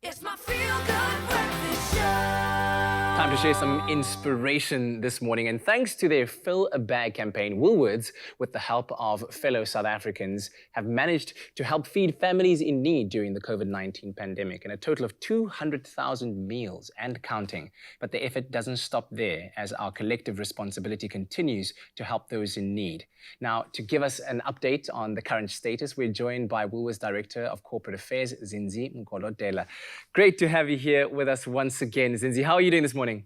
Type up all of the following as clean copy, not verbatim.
It's my feel-good breakfast show. Time to share some inspiration this morning, and thanks to their Fill a Bag campaign, Woolworths, with the help of fellow South Africans, have managed to help feed families in need during the COVID-19 pandemic, and a total of 200,000 meals and counting. But the effort doesn't stop there, as our collective responsibility continues to help those in need. Now, to give us an update on the current status, we're joined by Woolworths Director of Corporate Affairs, Zinzi Mgolodela. Great to have you here with us once again. Zinzi, how are you doing this morning?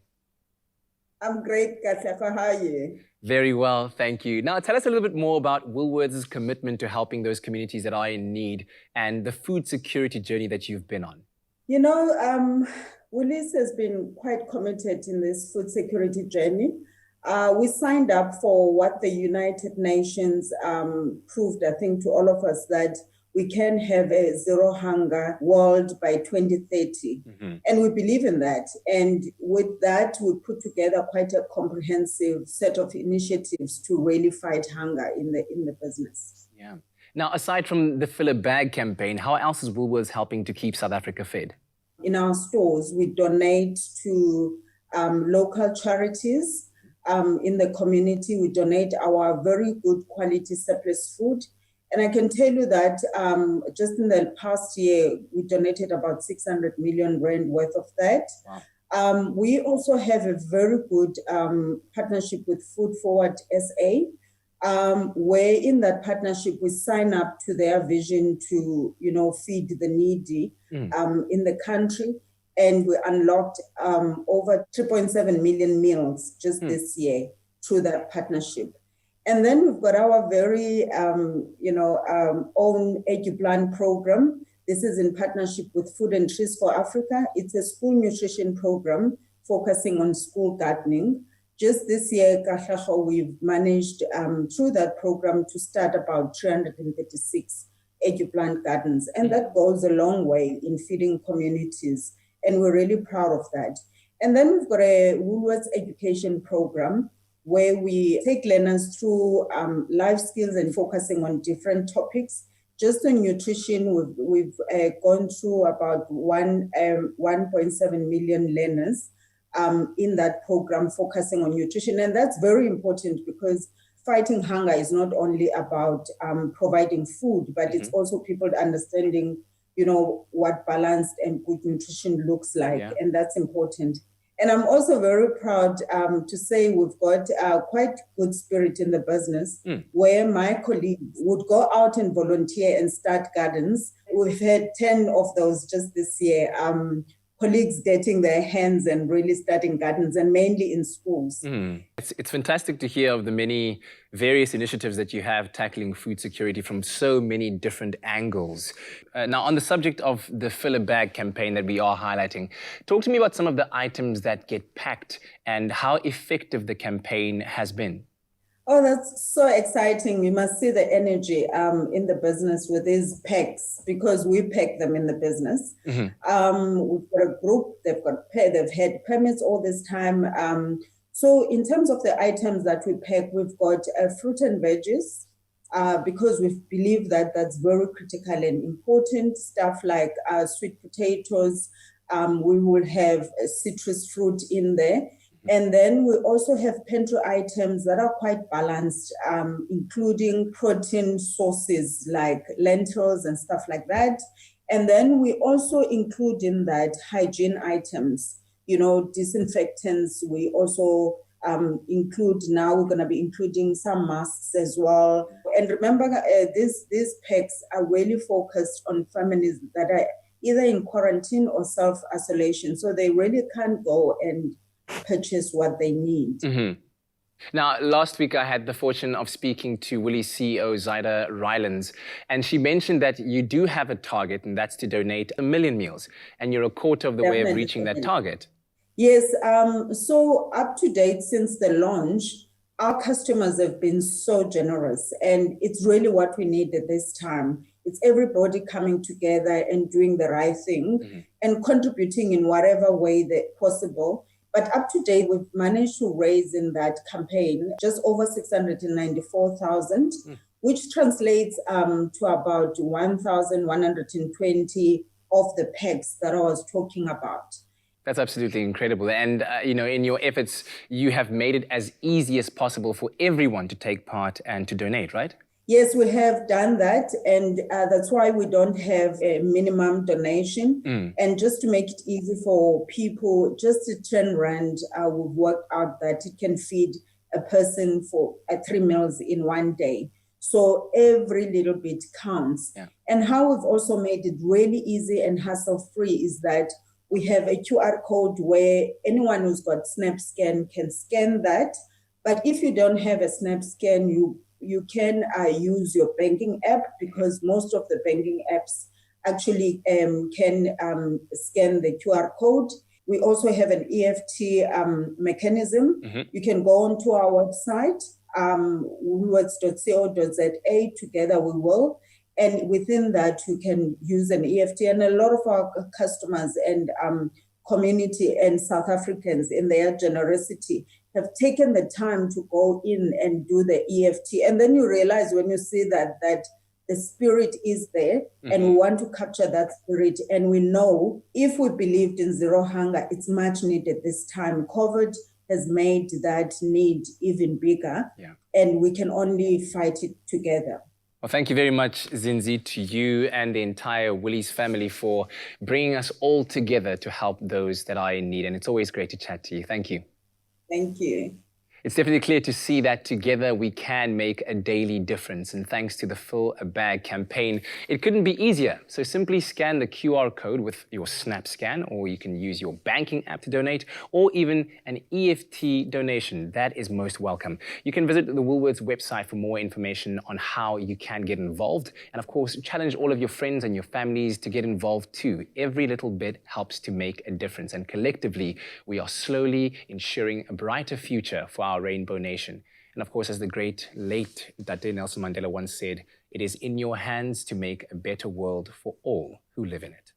I'm great, Kasafa. How are you? Very well, thank you. Now, tell us a little bit more about Woolworths' commitment to helping those communities that are in need and the food security journey that you've been on. You know, Woolies has been quite committed in this food security journey. We signed up for what the United Nations proved, I think, to all of us, that we can have a zero hunger world by 2030. And we believe in that. And with that, we put together quite a comprehensive set of initiatives to really fight hunger in the business. Yeah. Now, aside from the Fill a Bag campaign, how else is Woolworths helping to keep South Africa fed? In our stores, we donate to local charities. In the community, we donate our very good quality surplus food. And I can tell you that just in the past year, we donated about 600 million rand worth of that. Wow. We also have a very good partnership with Food Forward SA, where in that partnership, we sign up to their vision to, feed the needy in the country. And we unlocked over 3.7 million meals just this year through that partnership. And then we've got our very, own EduPlan program. This is in partnership with Food and Trees for Africa. It's a school nutrition program focusing on school gardening. Just this year, we've managed through that program to start about 336 EduPlant gardens. And that goes a long way in feeding communities. And we're really proud of that. And then we've got a Woolworths education program where we take learners through life skills and focusing on different topics. Just on nutrition, we've gone through about 1.7 million learners in that program focusing on nutrition. And that's very important because fighting hunger is not only about providing food, but it's also people understanding, what balanced and good nutrition looks like. Yeah. And that's important. And I'm also very proud to say we've got quite good spirit in the business where my colleagues would go out and volunteer and start gardens. We've had 10 of those just this year, colleagues getting their hands and really starting gardens, and mainly in schools. It's fantastic to hear of the many various initiatives that you have tackling food security from so many different angles. Now, on the subject of the Fill a Bag campaign that we are highlighting, talk to me about some of the items that get packed and how effective the campaign has been. Oh, that's so exciting. You must see the energy in the business with these packs, because we pack them in the business. We've got a group, they've had permits all this time. So in terms of the items that we pack, we've got fruit and veggies, because we believe that that's very critical and important. Stuff like sweet potatoes, we will have citrus fruit in there. And then we also have pantry items that are quite balanced, including protein sources like lentils and stuff like that. And then we also include in that hygiene items, disinfectants. We also include, now we're going to be including some masks as well. And remember, these packs are really focused on families that are either in quarantine or self-isolation. So they really can't go and purchase what they need. Now, last week I had the fortune of speaking to Woolies CEO Zyda Rylands, and she mentioned that you do have a target, and that's to donate 1 million meals, and you're a quarter of the way of reaching that target. Yes, so up to date since the launch, our customers have been so generous, and it's really what we need at this time. It's everybody coming together and doing the right thing and contributing in whatever way that possible. But up to date, we've managed to raise in that campaign just over 694,000, which translates to about 1,120 of the packs that I was talking about. That's absolutely incredible. And, in your efforts, you have made it as easy as possible for everyone to take part and to donate, right? Yes, we have done that, and that's why we don't have a minimum donation. And just to make it easy for people, just to turn around, we've worked out that it can feed a person for 3 meals in one day. So every little bit counts. Yeah. And how we've also made it really easy and hassle-free is that we have a QR code where anyone who's got SnapScan can scan that. But if you don't have a SnapScan, you can use your banking app, because most of the banking apps actually can scan the QR code. We also have an EFT mechanism. You can go onto our website, woolworths.co.za, together we will. And within that, you can use an EFT. And a lot of our customers and community and South Africans, in their generosity, have taken the time to go in and do the EFT. And then you realize, when you see that the spirit is there, and we want to capture that spirit. And we know, if we believed in zero hunger, it's much needed this time. COVID has made that need even bigger, and we can only fight it together. Well, thank you very much, Zinzi, to you and the entire Woolies family for bringing us all together to help those that are in need. And it's always great to chat to you. Thank you. Thank you. It's definitely clear to see that together we can make a daily difference. And thanks to the Fill a Bag campaign, it couldn't be easier. So simply scan the QR code with your SnapScan, or you can use your banking app to donate, or even an EFT donation. That is most welcome. You can visit the Woolworths website for more information on how you can get involved. And of course, challenge all of your friends and your families to get involved too. Every little bit helps to make a difference. And collectively, we are slowly ensuring a brighter future for our Rainbow Nation. And of course, as the great late Dr. Nelson Mandela once said, it is in your hands to make a better world for all who live in it.